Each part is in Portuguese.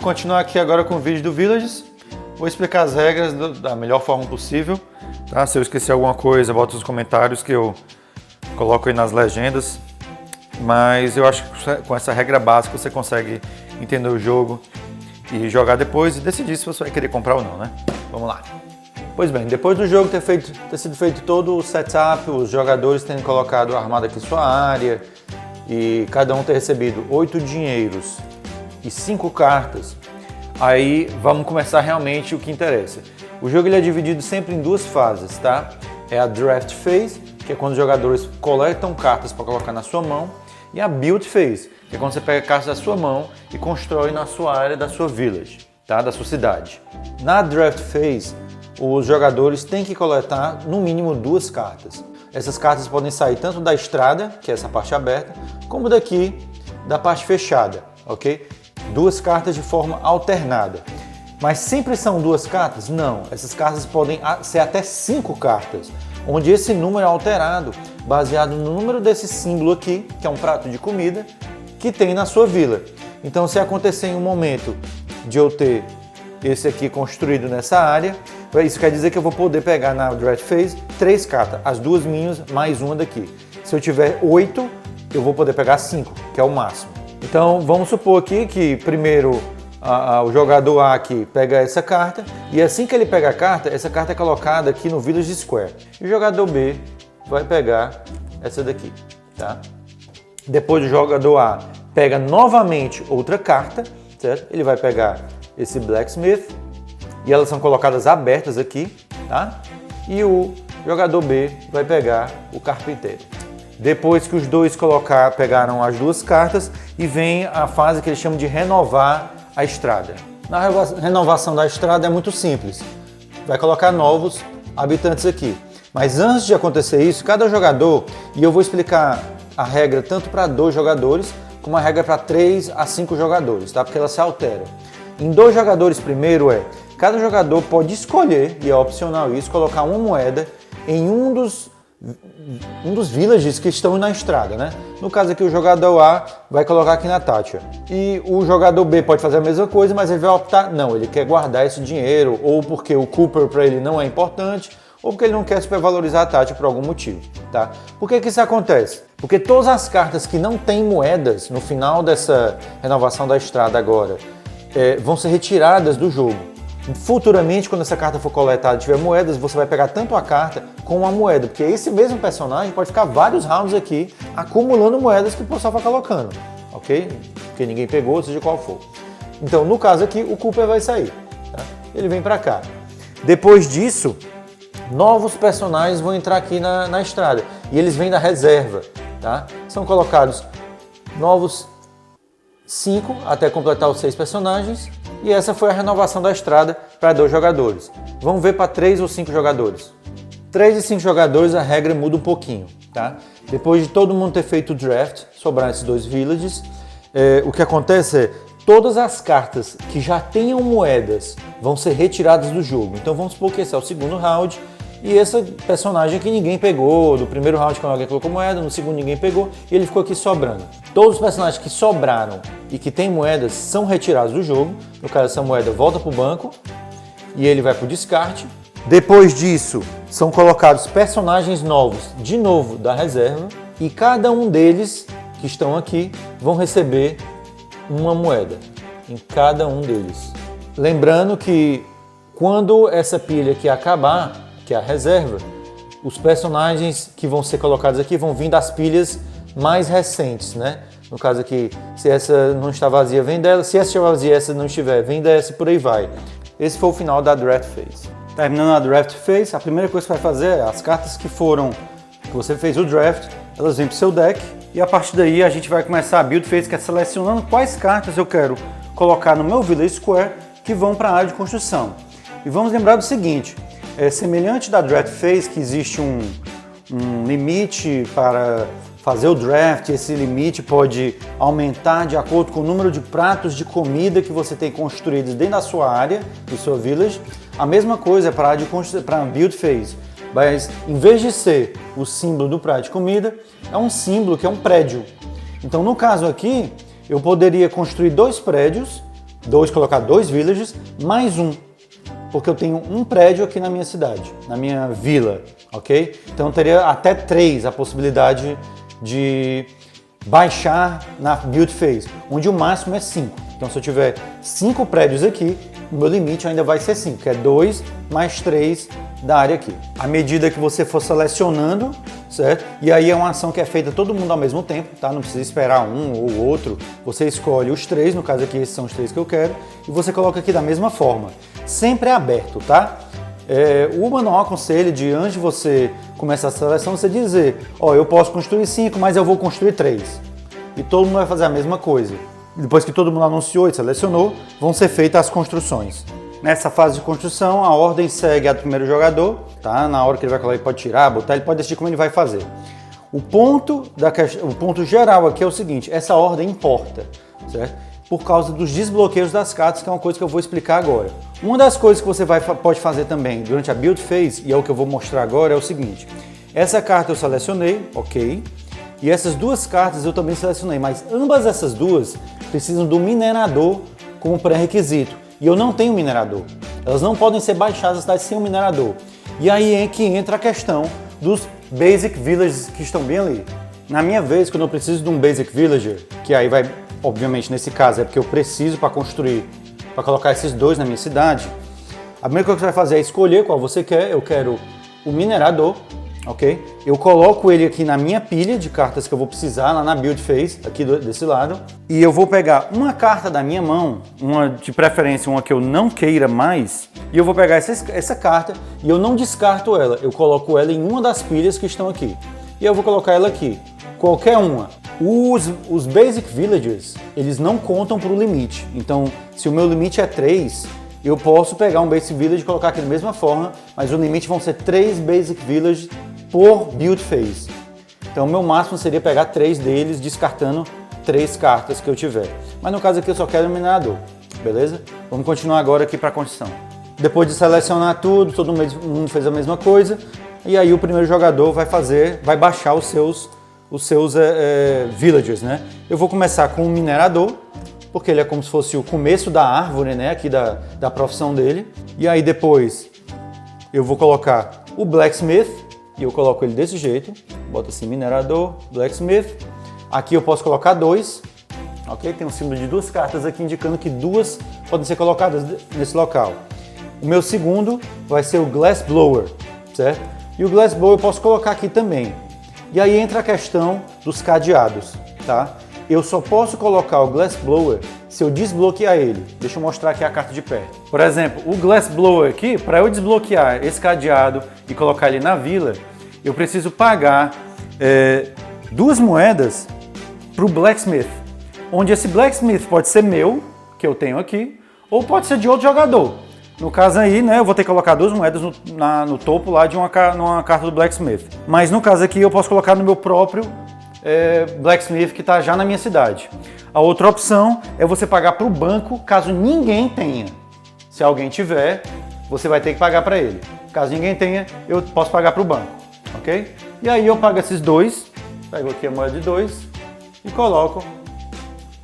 continuar aqui agora com o vídeo do Villages. Vou explicar as regras da melhor forma possível. Tá? Se eu esquecer alguma coisa, bota nos comentários que eu coloco aí nas legendas. Mas eu acho que com essa regra básica você consegue entender o jogo e jogar depois e decidir se você vai querer comprar ou não, né? Vamos lá. Pois bem, depois do jogo ter sido feito todo o setup, os jogadores terem colocado armado aqui sua área e cada um ter recebido 8 dinheiros e 5 cartas, aí vamos começar realmente o que interessa. O jogo ele é dividido sempre em duas fases, tá? É a Draft Phase, que é quando os jogadores coletam cartas para colocar na sua mão, e a Build Phase, que é quando você pega cartas da sua mão e constrói na sua área da sua village, tá? Da sua cidade. Na Draft Phase, os jogadores têm que coletar no mínimo 2 cartas. Essas cartas podem sair tanto da estrada, que é essa parte aberta, como daqui da parte fechada, ok? 2 cartas de forma alternada. Mas sempre são 2 cartas? Não. Essas cartas podem ser até 5 cartas, onde esse número é alterado baseado no número desse símbolo aqui, que é um prato de comida, que tem na sua vila. Então, se acontecer em um momento de eu ter esse aqui construído nessa área, isso quer dizer que eu vou poder pegar na Draft Phase 3 cartas, as 2 minhas mais uma daqui. Se eu tiver 8, eu vou poder pegar 5, que é o máximo. Então vamos supor aqui que primeiro o jogador A aqui pega essa carta e assim que ele pega a carta, essa carta é colocada aqui no Village Square. E o jogador B vai pegar essa daqui, tá? Depois o jogador A pega novamente outra carta, certo? Ele vai pegar esse Blacksmith e elas são colocadas abertas aqui, tá? E o jogador B vai pegar o carpinteiro. Depois que os dois pegaram as 2 cartas e vem a fase que eles chamam de renovar a estrada. Na renovação da estrada é muito simples. Vai colocar novos habitantes aqui. Mas antes de acontecer isso, cada jogador, e eu vou explicar a regra tanto para 2 jogadores, como a regra para 3 a 5 jogadores, tá? Porque ela se altera. Em 2 jogadores primeiro cada jogador pode escolher, e é opcional isso, colocar uma moeda em um dos villages que estão na estrada, né? No caso aqui o jogador A vai colocar aqui na Tátia. E o jogador B pode fazer a mesma coisa, mas ele vai optar, não, ele quer guardar esse dinheiro, ou porque o Cooper para ele não é importante, ou porque ele não quer supervalorizar a Tátia por algum motivo, tá? Por que isso acontece? Porque todas as cartas que não têm moedas no final dessa renovação da estrada agora vão ser retiradas do jogo. Futuramente, quando essa carta for coletada e tiver moedas, você vai pegar tanto a carta como a moeda, porque esse mesmo personagem pode ficar vários rounds aqui acumulando moedas que o pessoal vai colocando, ok? Porque ninguém pegou, seja qual for. Então, no caso aqui, o Cooper vai sair, tá? Ele vem pra cá. Depois disso, novos personagens vão entrar aqui na estrada e eles vêm da reserva, tá? São colocados novos 5 até completar os 6 personagens. E essa foi a renovação da estrada para 2 jogadores. Vamos ver para 3 ou 5 jogadores. 3 e 5 jogadores a regra muda um pouquinho, tá? Depois de todo mundo ter feito o draft, sobrar esses 2 villages, o que acontece é todas as cartas que já tenham moedas vão ser retiradas do jogo. Então vamos supor que esse é o segundo round e esse personagem aqui ninguém pegou, do primeiro round quando alguém colocou moeda, no segundo ninguém pegou e ele ficou aqui sobrando. Todos os personagens que sobraram e que têm moedas são retirados do jogo. No caso, essa moeda volta para o banco e ele vai para o descarte. Depois disso, são colocados personagens novos, de novo, da reserva. E cada um deles que estão aqui vão receber uma moeda em cada um deles. Lembrando que quando essa pilha aqui acabar, que é a reserva, os personagens que vão ser colocados aqui vão vir das pilhas mais recentes, né? No caso aqui, se essa não está vazia, vem dela. Se essa estiver vazia, essa não estiver, vem dessa e por aí vai. Esse foi o final da Draft Phase. Terminando a Draft Phase, a primeira coisa que você vai fazer é as cartas que você fez o draft, elas vêm para o seu deck e a partir daí a gente vai começar a Build Phase, que é selecionando quais cartas eu quero colocar no meu Village Square que vão para a área de construção. E vamos lembrar do seguinte, semelhante da Draft Phase, que existe um limite para fazer o draft, esse limite pode aumentar de acordo com o número de pratos de comida que você tem construídos dentro da sua área, do seu village. A mesma coisa para a Build Phase, mas em vez de ser o símbolo do prato de comida, é um símbolo que é um prédio. Então no caso aqui, eu poderia construir 2 prédios 2 colocar 2 villagers, mais um. Porque eu tenho um prédio aqui na minha cidade, na minha vila, ok? Então teria até 3 a possibilidade de baixar na build phase, onde o máximo é 5. Então se eu tiver 5 prédios aqui, o meu limite ainda vai ser 5, que é 2 mais 3 da área aqui. À medida que você for selecionando, certo? E aí é uma ação que é feita todo mundo ao mesmo tempo, tá? Não precisa esperar um ou outro. Você escolhe os 3, no caso aqui esses são os 3 que eu quero, e você coloca aqui da mesma forma. Sempre é aberto, tá? O manual aconselha de antes de você começar a seleção, você dizer, ó, eu posso construir 5, mas eu vou construir 3. E todo mundo vai fazer a mesma coisa. Depois que todo mundo anunciou e selecionou, vão ser feitas as construções. Nessa fase de construção, a ordem segue a do primeiro jogador, tá? Na hora que ele vai colocar, ele pode tirar, botar, ele pode decidir como ele vai fazer. O ponto geral aqui é o seguinte, essa ordem importa, certo? Por causa dos desbloqueios das cartas, que é uma coisa que eu vou explicar agora. Uma das coisas que você pode fazer também durante a build phase, e é o que eu vou mostrar agora, é o seguinte. Essa carta eu selecionei, ok. E essas 2 cartas eu também selecionei, mas ambas essas 2 precisam do minerador como pré-requisito. E eu não tenho minerador. Elas não podem ser baixadas na cidade sem um minerador. E aí é que entra a questão dos Basic Villagers que estão bem ali. Na minha vez, quando eu preciso de um Basic Villager, que aí vai, obviamente nesse caso é porque eu preciso para construir, para colocar esses 2 na minha cidade, a primeira coisa que você vai fazer é escolher qual você quer. Eu quero o minerador, ok? Eu coloco ele aqui na minha pilha de cartas que eu vou precisar lá na build phase, aqui desse lado. E eu vou pegar uma carta da minha mão, uma de preferência, uma que eu não queira mais, e eu vou pegar essa carta e eu não descarto ela, eu coloco ela em uma das pilhas que estão aqui. E eu vou colocar ela aqui, qualquer uma. Os Basic Villagers, eles não contam para o limite. Então, se o meu limite é 3, eu posso pegar um Basic Village e colocar aqui da mesma forma, mas o limite vão ser 3 Basic Villages por build phase. Então o meu máximo seria pegar 3 deles, descartando 3 cartas que eu tiver. Mas no caso aqui eu só quero o minerador, beleza? Vamos continuar agora aqui para a construção. Depois de selecionar tudo, todo mundo fez a mesma coisa, e aí o primeiro jogador vai baixar os seus villagers, né? Eu vou começar com o minerador, porque ele é como se fosse o começo da árvore, né? Aqui da profissão dele. E aí depois eu vou colocar o blacksmith, e eu coloco ele desse jeito, boto assim, minerador, blacksmith. Aqui eu posso colocar 2, ok? Tem um símbolo de 2 cartas aqui indicando que 2 podem ser colocadas nesse local. O meu segundo vai ser o glassblower, certo? E o glassblower eu posso colocar aqui também. E aí entra a questão dos cadeados, tá? Eu só posso colocar o glassblower se eu desbloquear ele. Deixa eu mostrar aqui a carta de perto. Por exemplo, o glassblower aqui, para eu desbloquear esse cadeado e colocar ele na vila, eu preciso pagar 2 moedas para o blacksmith. Onde esse blacksmith pode ser meu, que eu tenho aqui, ou pode ser de outro jogador. No caso aí, né, eu vou ter que colocar 2 moedas no topo lá de numa carta do blacksmith. Mas no caso aqui eu posso colocar no meu próprio blacksmith que está já na minha cidade. A outra opção é você pagar para o banco caso ninguém tenha. Se alguém tiver, você vai ter que pagar para ele. Caso ninguém tenha, eu posso pagar para o banco, ok? E aí eu pago esses 2, pego aqui a moeda de 2 e coloco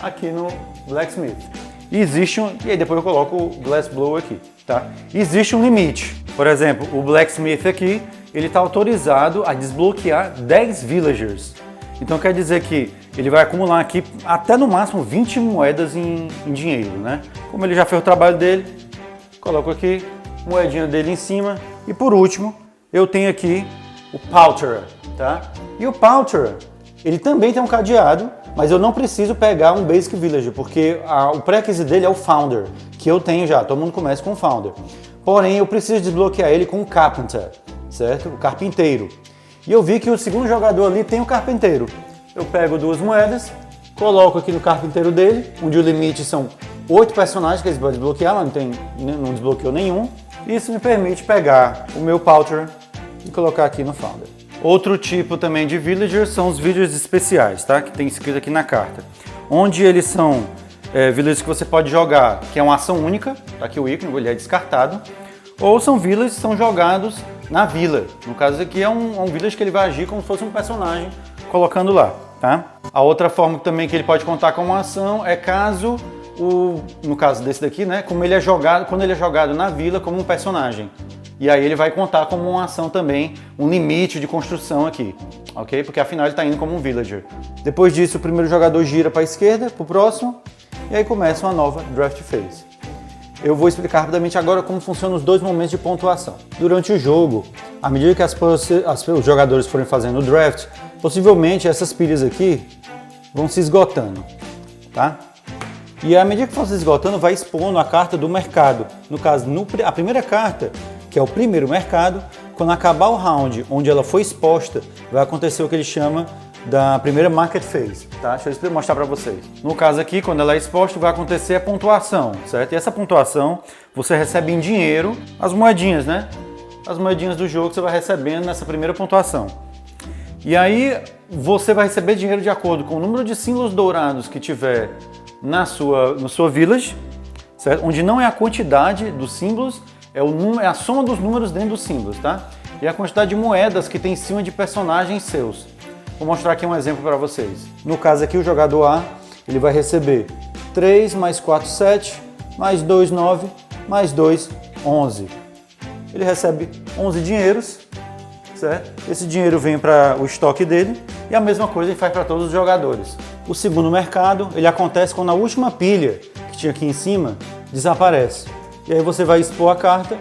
aqui no blacksmith. E aí depois eu coloco o glassblower aqui, tá? Existe um limite. Por exemplo, o blacksmith aqui, ele está autorizado a desbloquear 10 villagers. Então quer dizer que ele vai acumular aqui até no máximo 20 moedas em dinheiro, né? Como ele já fez o trabalho dele, coloco aqui, moedinha dele em cima. E por último, eu tenho aqui o Pauterer, tá? E o Pauterer, ele também tem um cadeado, mas eu não preciso pegar um Basic Villager, porque o pré-requisito dele é o Founder, que eu tenho já, todo mundo começa com o Founder. Porém, eu preciso desbloquear ele com o Carpenter, certo? O carpinteiro. E eu vi que o segundo jogador ali tem o carpinteiro. Eu pego 2 moedas, coloco aqui no carpinteiro dele, onde o limite são 8 personagens que eles podem desbloquear, mas não desbloqueou nenhum. Isso me permite pegar o meu Pauterer e colocar aqui no Founder. Outro tipo também de Villagers são os Villagers especiais, tá? Que tem escrito aqui na carta. Onde eles são Villagers que você pode jogar, que é uma ação única, tá aqui o ícone, ele é descartado. Ou são Villagers que são jogados na vila. No caso aqui é um village que ele vai agir como se fosse um personagem colocando lá, tá? A outra forma também que ele pode contar como uma ação é caso no caso desse daqui, né, como ele é jogado, quando ele é jogado na vila como um personagem. E aí ele vai contar como uma ação também, um limite de construção aqui, ok? Porque afinal ele está indo como um villager. Depois disso, o primeiro jogador gira para a esquerda, para o próximo, e aí começa uma nova draft phase. Eu vou explicar rapidamente agora como funcionam os dois momentos de pontuação. Durante o jogo, à medida que os jogadores forem fazendo o draft, possivelmente essas pilhas aqui vão se esgotando, tá? E à medida que for se esgotando, vai expondo a carta do mercado. No caso, a primeira carta, que é o primeiro mercado, quando acabar o round onde ela foi exposta, vai acontecer o que ele chama da primeira market phase, tá? Deixa eu mostrar para vocês. No caso aqui, quando ela é exposta, vai acontecer a pontuação, certo? E essa pontuação, você recebe em dinheiro as moedinhas, né? As moedinhas do jogo que você vai recebendo nessa primeira pontuação. E aí, você vai receber dinheiro de acordo com o número de símbolos dourados que tiver no sua village, certo? Onde não é a quantidade dos símbolos, é a soma dos números dentro dos símbolos, tá? E a quantidade de moedas que tem em cima de personagens seus. Vou mostrar aqui um exemplo para vocês. No caso aqui, o jogador A, ele vai receber 3 mais 4, 7, mais 2, 9, mais 2, 11. Ele recebe 11 dinheiros, certo? Esse dinheiro vem para o estoque dele e a mesma coisa ele faz para todos os jogadores. O segundo mercado, ele acontece quando a última pilha que tinha aqui em cima desaparece. E aí você vai expor a carta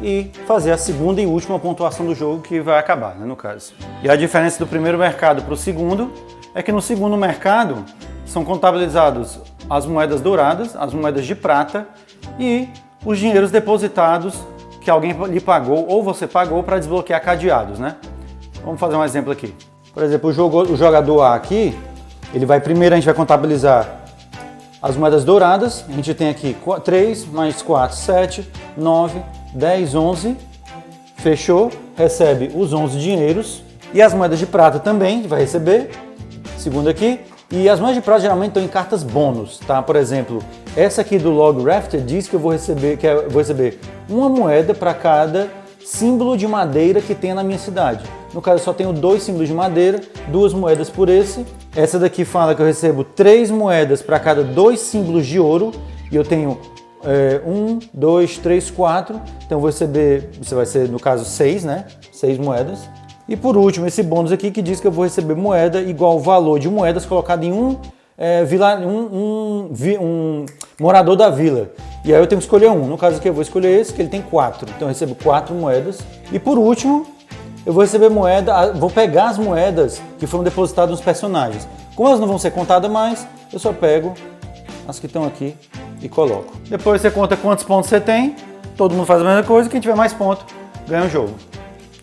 e fazer a segunda e última pontuação do jogo que vai acabar, né, no caso. E a diferença do primeiro mercado para o segundo é que no segundo mercado são contabilizados as moedas douradas, as moedas de prata e os dinheiros depositados que alguém lhe pagou ou você pagou para desbloquear cadeados, né? Vamos fazer um exemplo aqui. Por exemplo, o jogador A aqui, primeiro a gente vai contabilizar as moedas douradas. A gente tem aqui 3 mais 4, 7, 9, 10, 11, fechou, recebe os 11 dinheiros e as moedas de prata também vai receber, segundo aqui, e as moedas de prata geralmente estão em cartas bônus, tá? Por exemplo, essa aqui do Log Rafter diz que eu vou receber uma moeda para cada símbolo de madeira que tem na minha cidade. No caso, eu só tenho 2 símbolos de madeira, 2 moedas por esse. Essa daqui fala que eu recebo 3 moedas para cada 2 símbolos de ouro e eu tenho 1, 2, 3, 4, então eu vou receber, isso vai ser no caso 6, né? 6 moedas. E por último, esse bônus aqui que diz que eu vou receber moeda igual ao valor de moedas colocado em um morador da vila. E aí eu tenho que escolher um. No caso aqui eu vou escolher esse, que ele tem 4. Então eu recebo 4 moedas. E por último, eu vou receber vou pegar as moedas que foram depositadas nos personagens. Como elas não vão ser contadas mais, eu só pego as que estão aqui e coloco. Depois você conta quantos pontos você tem, todo mundo faz a mesma coisa, quem tiver mais pontos ganha o jogo.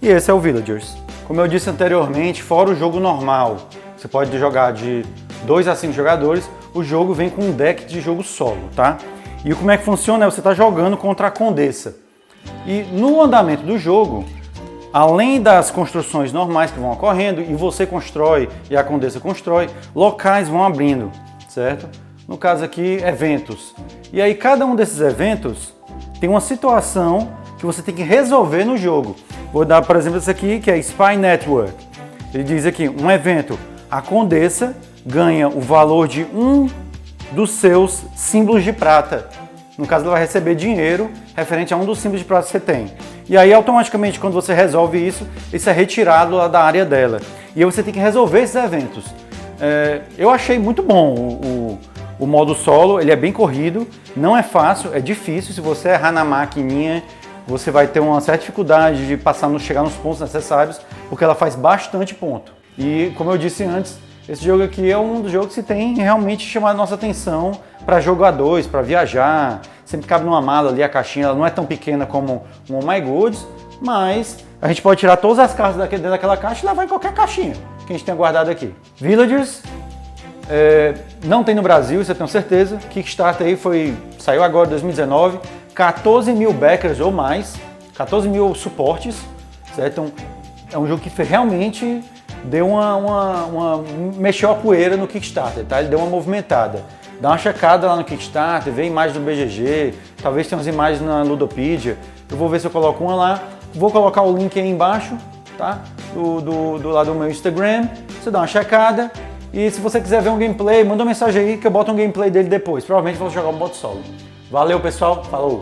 E esse é o Villagers. Como eu disse anteriormente, fora o jogo normal, você pode jogar de 2 a 5 jogadores, o jogo vem com um deck de jogo solo, tá? E como é que funciona? Você está jogando contra a Condessa. E no andamento do jogo, além das construções normais que vão ocorrendo, e você constrói e a Condessa constrói, locais vão abrindo, certo? No caso aqui, eventos. E aí cada um desses eventos tem uma situação que você tem que resolver no jogo. Vou dar, por exemplo, esse aqui, que é Spy Network. Ele diz aqui, um evento, a Condessa ganha o valor de um dos seus símbolos de prata. No caso, ela vai receber dinheiro referente a um dos símbolos de prata que você tem. E aí, automaticamente, quando você resolve isso é retirado lá da área dela. E aí você tem que resolver esses eventos. Eu achei muito bom o modo solo, ele é bem corrido, não é fácil, é difícil. Se você errar na maquininha, você vai ter uma certa dificuldade de chegar nos pontos necessários, porque ela faz bastante ponto. E como eu disse antes, esse jogo aqui é um dos jogos que tem realmente chamado a nossa atenção para jogadores, para viajar. Sempre cabe numa mala ali a caixinha, ela não é tão pequena como um Oh My Goods, mas a gente pode tirar todas as cartas dentro daquela caixa e levar em qualquer caixinha que a gente tenha guardado aqui. Villagers, não tem no Brasil, isso eu tenho certeza. Kickstarter aí saiu agora em 2019, 14 mil backers ou mais, 14 mil suportes, certo? Então, é um jogo que realmente deu mexeu a poeira no Kickstarter, tá? Ele deu uma movimentada. Dá uma checada lá no Kickstarter, vê imagens do BGG, talvez tenha umas imagens na Ludopedia. Eu vou ver se eu coloco uma lá. Vou colocar o link aí embaixo, tá? Do lado do meu Instagram. Você dá uma checada E se você quiser ver um gameplay, manda uma mensagem aí que eu boto um gameplay dele depois. Provavelmente vou jogar um modo solo. Valeu, pessoal. Falou!